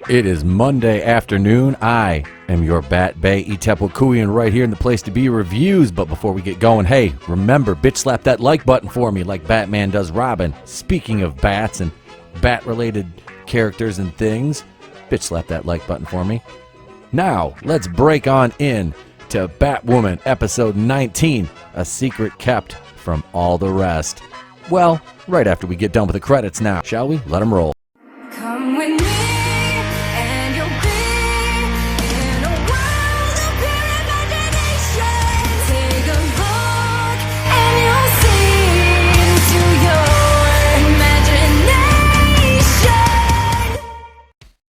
It is Monday afternoon. I am your Bat Bay Itepukuian right here in the place to be reviews. But before we get going, hey, remember, bitch slap that like button for me like Batman does Robin. Speaking of bats and bat-related characters and things, bitch slap that like button for me. Now, let's break on in to Batwoman episode 19, A Secret Kept from All the Rest. Well, right after we get done with the credits now, shall we? Let them roll. Come with me.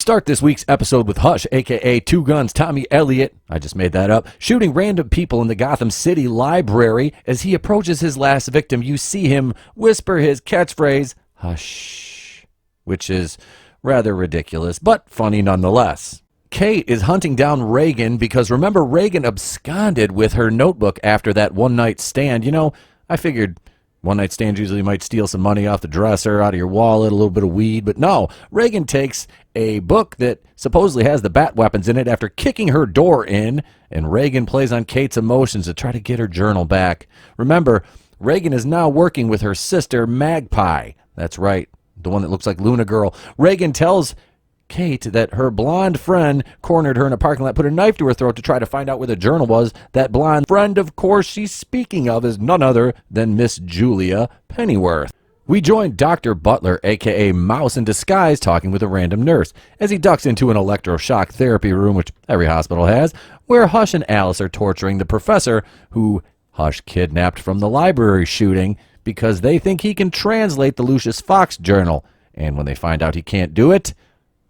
Start this week's episode with Hush, aka Two Guns Tommy Elliott, I just made that up, shooting random people in the Gotham City library. As he approaches his last victim, you see him whisper his catchphrase, hush, which is rather ridiculous, but funny nonetheless. Kate is hunting down Reagan because remember, Reagan absconded with her notebook after that one-night stand. You know, I figured one-night stands usually might steal some money off the dresser, out of your wallet, a little bit of weed, but no, Reagan takes a book that supposedly has the bat weapons in it after kicking her door in, and Reagan plays on Kate's emotions to try to get her journal back. Remember, Reagan is now working with her sister, Magpie. That's right, the one that looks like Luna Girl. Reagan tells Kate that her blonde friend cornered her in a parking lot, put a knife to her throat to try to find out where the journal was. That blonde friend, of course, she's speaking of is none other than Miss Julia Pennyworth. We join Dr. Butler, a.k.a. Mouse in disguise, talking with a random nurse as he ducks into an electroshock therapy room, which every hospital has, where Hush and Alice are torturing the professor, who Hush kidnapped from the library shooting because they think he can translate the Lucius Fox journal. And when they find out he can't do it,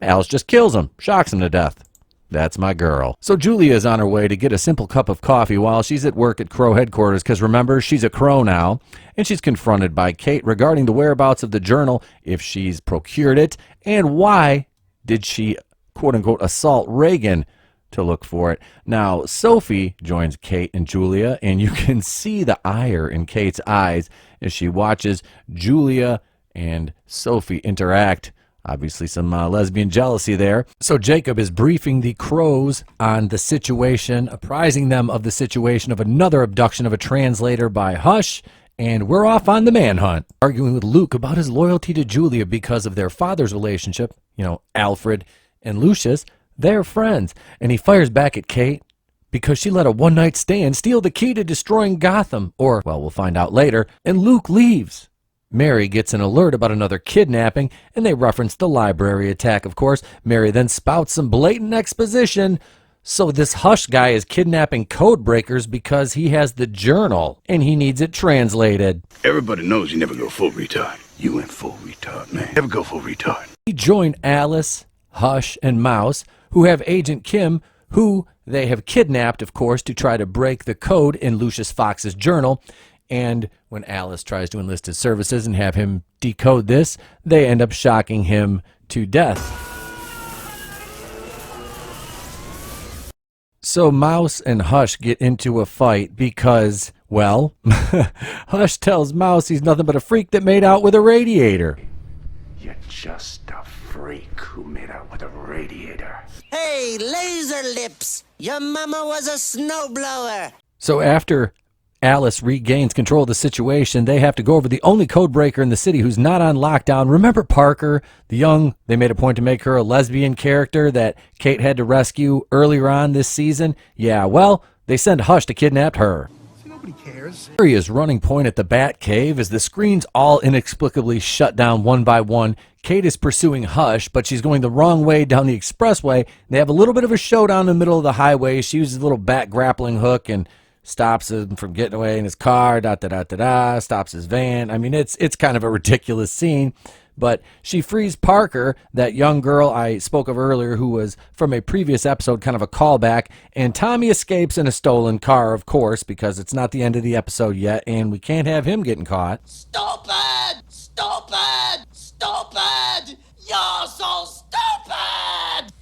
Alice just kills him, shocks him to death. That's my girl. So Julia is on her way to get a simple cup of coffee while she's at work at Crow headquarters, because remember, she's a Crow now, and she's confronted by Kate regarding the whereabouts of the journal, if she's procured it, and why did she, quote-unquote, assault Reagan to look for it. Now, Sophie joins Kate and Julia, and you can see the ire in Kate's eyes as she watches Julia and Sophie interact. Obviously some lesbian jealousy there. So Jacob is briefing the Crows on the situation, apprising them of the situation of another abduction of a translator by Hush, and we're off on the manhunt. Arguing with Luke about his loyalty to Julia because of their father's relationship, you know, Alfred and Lucius, they're friends. And he fires back at Kate because she let a one-night stand steal the key to destroying Gotham, or, well, we'll find out later, and Luke leaves. Mary gets an alert about another kidnapping, and they reference the library attack, of course. Mary then spouts some blatant exposition. So this Hush guy is kidnapping code breakers because he has the journal, and he needs it translated. Everybody knows you never go full retard. You went full retard, man. Never go full retard. We join Alice, Hush, and Mouse, who have Agent Kim, who they have kidnapped, of course, to try to break the code in Lucius Fox's journal. And when Alice tries to enlist his services and have him decode this, they end up shocking him to death. So Mouse and Hush get into a fight because, well, Hush tells Mouse he's nothing but a freak that made out with a radiator. You're just a freak who made out with a radiator. Hey, laser lips! Your mama was a snowblower! So after Alice regains control of the situation, they have to go over the only code breaker in the city who's not on lockdown. Remember Parker, the young, they made a point to make her a lesbian character that Kate had to rescue earlier on this season? Yeah, well, they send Hush to kidnap her. Nobody cares. Area's running point at the Bat Cave as the screens all inexplicably shut down one by one. Kate is pursuing Hush, but she's going the wrong way down the expressway. They have a little bit of a showdown in the middle of the highway. She uses a little bat grappling hook and stops him from getting away in his car, stops his van. I mean, it's kind of a ridiculous scene, but she frees Parker, that young girl I spoke of earlier who was from a previous episode, kind of a callback, and Tommy escapes in a stolen car, of course, because it's not the end of the episode yet, and we can't have him getting caught. Stupid! Stupid! Stupid! You're so stupid!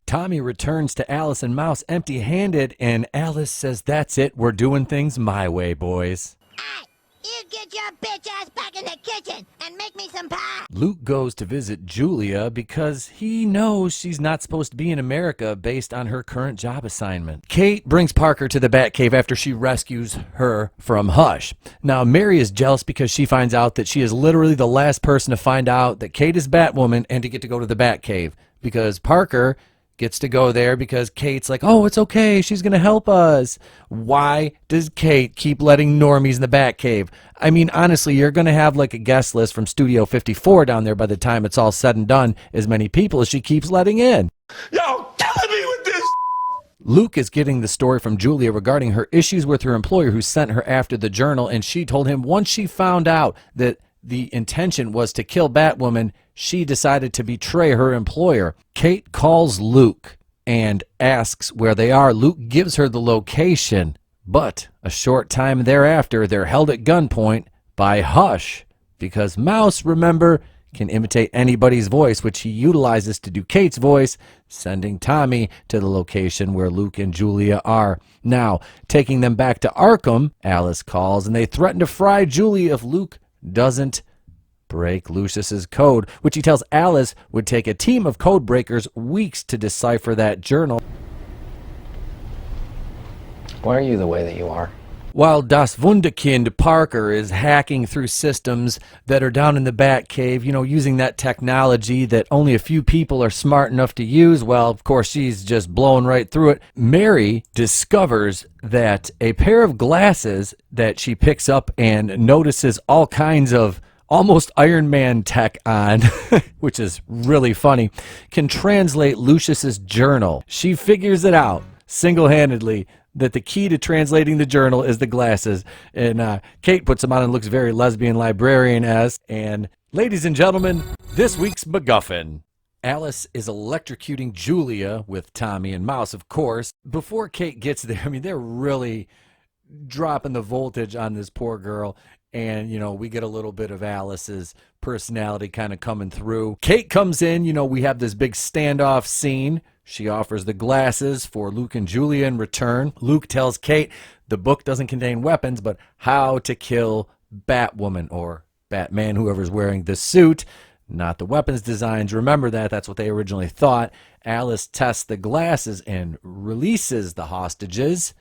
Tommy returns to Alice and Mouse empty-handed, and Alice says, "That's it, we're doing things my way, boys." You get your bitch ass back in the kitchen and make me some pie. Luke goes to visit Julia because he knows she's not supposed to be in America based on her current job assignment. Kate brings Parker to the Batcave after she rescues her from Hush. Now, Mary is jealous because she finds out that she is literally the last person to find out that Kate is Batwoman and to get to go to the Batcave, because Parker gets to go there because Kate's like, oh, it's okay, she's going to help us. Why does Kate keep letting normies in the Batcave? I mean, honestly, you're going to have like a guest list from Studio 54 down there by the time it's all said and done, as many people as she keeps letting in. Y'all killing me with this. Luke is getting the story from Julia regarding her issues with her employer who sent her after the journal, and she told him once she found out that the intention was to kill Batwoman, she decided to betray her employer. Kate calls Luke and asks where they are. Luke gives her the location, but a short time thereafter, they're held at gunpoint by Hush, because Mouse, remember, can imitate anybody's voice, which he utilizes to do Kate's voice, sending Tommy to the location where Luke and Julia are. Now, taking them back to Arkham, Alice calls, and they threaten to fry Julia if Luke doesn't break Lucius's code, which he tells Alice would take a team of code breakers weeks to decipher that journal. Why are you the way that you are? While Das Wunderkind Parker is hacking through systems that are down in the Batcave, you know, using that technology that only a few people are smart enough to use, well, of course, she's just blowing right through it. Mary discovers that a pair of glasses that she picks up and notices all kinds of almost Iron Man tech on, which is really funny, can translate Lucius's journal. She figures it out single-handedly that the key to translating the journal is the glasses. And Kate puts them on and looks very lesbian librarian-esque. And ladies and gentlemen, this week's MacGuffin. Alice is electrocuting Julia with Tommy and Mouse, of course. Before Kate gets there, I mean, they're really dropping the voltage on this poor girl. And, you know, we get a little bit of Alice's personality kind of coming through. Kate comes in, you know, we have this big standoff scene. She offers the glasses for Luke and Julia in return. Luke tells Kate the book doesn't contain weapons, but how to kill Batwoman or Batman, whoever's wearing the suit, not the weapons designs. Remember that. That's what they originally thought. Alice tests the glasses and releases the hostages.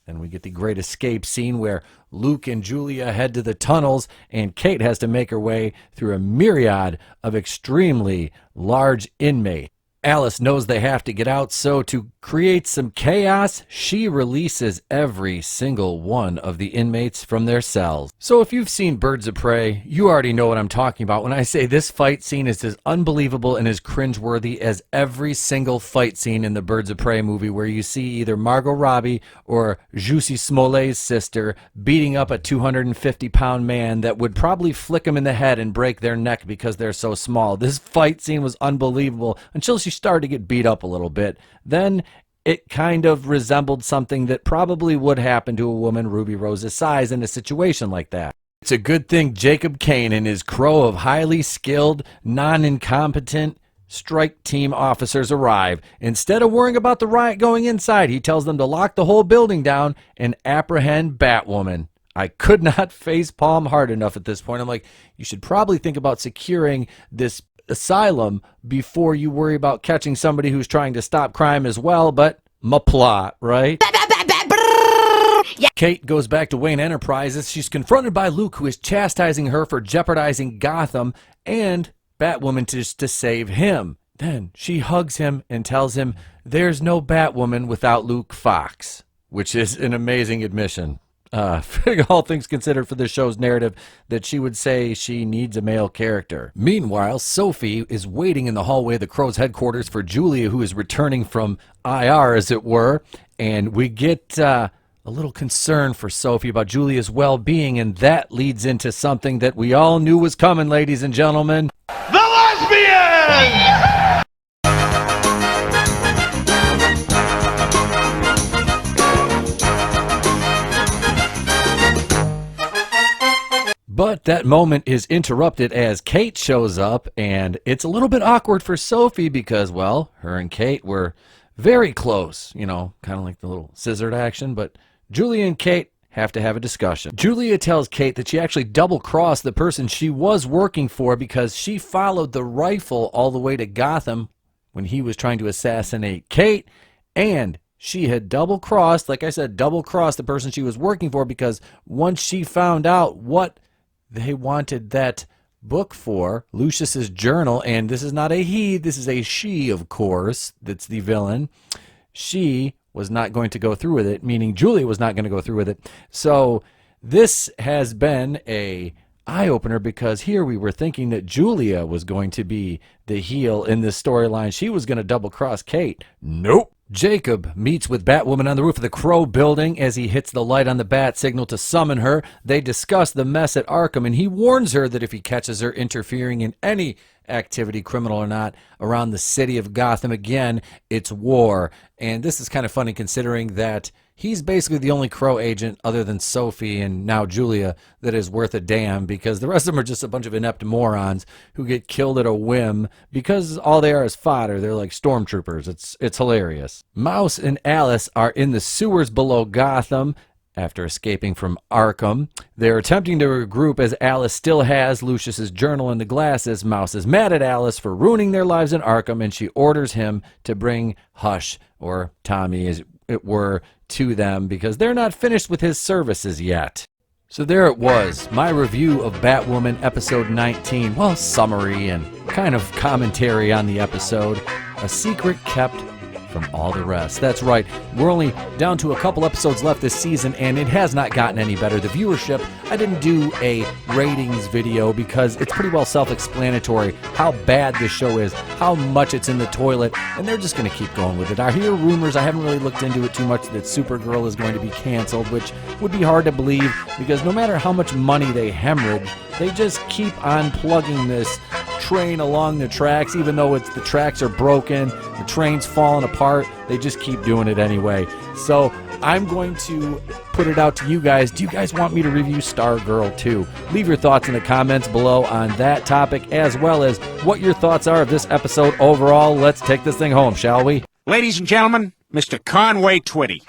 Then we get the great escape scene where Luke and Julia head to the tunnels, and Kate has to make her way through a myriad of extremely large inmates. Alice knows they have to get out, so to create some chaos, she releases every single one of the inmates from their cells. So if you've seen Birds of Prey, you already know what I'm talking about when I say this fight scene is as unbelievable and as cringeworthy as every single fight scene in the Birds of Prey movie, where you see either Margot Robbie or Jussie Smollett's sister beating up a 250-pound man that would probably flick them in the head and break their neck because they're so small. This fight scene was unbelievable until she started to get beat up a little bit. Then it kind of resembled something that probably would happen to a woman Ruby Rose's size in a situation like that. It's a good thing Jacob Kane and his crew of highly skilled, non-incompetent strike team officers arrive. Instead of worrying about the riot going inside, he tells them to lock the whole building down and apprehend Batwoman. I could not face palm hard enough at this point. I'm like, you should probably think about securing this asylum before you worry about catching somebody who's trying to stop crime as well, but my plot, right? Kate goes back to Wayne Enterprises. She's confronted by Luke, who is chastising her for jeopardizing Gotham and Batwoman to save him. Then she hugs him and tells him there's no Batwoman without Luke Fox, which is an amazing admission. All things considered for the show's narrative, that she would say she needs a male character. Meanwhile, Sophie is waiting in the hallway of the Crow's headquarters for Julia, who is returning from IR, as it were, and we get a little concern for Sophie about Julia's well-being, and that leads into something that we all knew was coming, ladies and gentlemen. The lesbian! But that moment is interrupted as Kate shows up, and it's a little bit awkward for Sophie because, well, her and Kate were very close, you know, kind of like the little scissored action, but Julia and Kate have to have a discussion. Julia tells Kate that she actually double-crossed the person she was working for because she followed the rifle all the way to Gotham when he was trying to assassinate Kate, and she had double-crossed, like I said, double-crossed the person she was working for because once she found out what they wanted that book for, Lucius's journal, and this is not a he, this is a she, of course, that's the villain, she was not going to go through with it, meaning Julia was not going to go through with it. So this has been a eye-opener because here we were thinking that Julia was going to be the heel in this storyline. She was going to double-cross Kate. Nope. Jacob meets with Batwoman on the roof of the Crow building as he hits the light on the bat signal to summon her. They discuss the mess at Arkham, and he warns her that if he catches her interfering in any activity, criminal or not, around the city of Gotham again, it's war. And this is kind of funny considering that he's basically the only Crow agent other than Sophie and now Julia that is worth a damn, because the rest of them are just a bunch of inept morons who get killed at a whim because all they are is fodder. They're like stormtroopers. It's hilarious. Mouse and Alice are in the sewers below Gotham after escaping from Arkham. They're attempting to regroup as Alice still has Lucius's journal and the glasses. Mouse is mad at Alice for ruining their lives in Arkham, and she orders him to bring Hush, or Tommy as it were, to them because they're not finished with his services yet. So there it was, my review of Batwoman episode 19. Well, summary and kind of commentary on the episode. A secret kept from all the rest. That's right, we're only down to a couple episodes left this season, and it has not gotten any better. The viewership, I didn't do a ratings video because it's pretty well self-explanatory how bad this show is, how much it's in the toilet, and they're just going to keep going with it. I hear rumors, I haven't really looked into it too much, that Supergirl is going to be canceled, which would be hard to believe because no matter how much money they hemorrhage, they just keep on plugging this train along the tracks, even though the tracks are broken, the train's falling apart, they just keep doing it anyway. So I'm going to put it out to you guys. Do you guys want me to review Stargirl too? Leave your thoughts in the comments below on that topic, as well as what your thoughts are of this episode overall. Let's take this thing home, shall we? Ladies and gentlemen, Mr. Conway Twitty.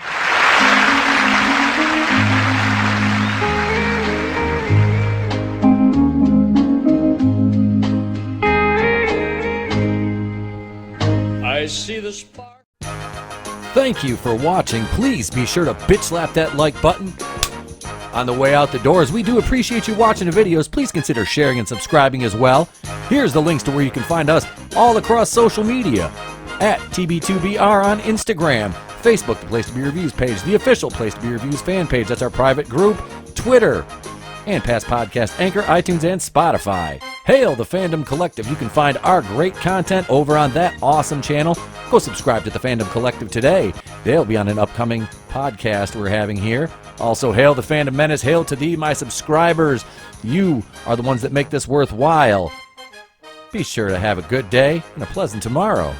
I see the spark. Thank you for watching. Please be sure to bitch slap that like button on the way out the doors. We do appreciate you watching the videos. Please consider sharing and subscribing as well. Here's the links to where you can find us all across social media. At TB2BR on Instagram, Facebook, the Place to Be Reviews page, the official Place to Be Reviews fan page, that's our private group, Twitter, and past podcast Anchor, iTunes, and Spotify. Hail the Fandom Collective. You can find our great content over on that awesome channel. Go subscribe to the Fandom Collective today. They'll be on an upcoming podcast we're having here. Also, hail the Fandom Menace. Hail to thee, my subscribers. You are the ones that make this worthwhile. Be sure to have a good day and a pleasant tomorrow.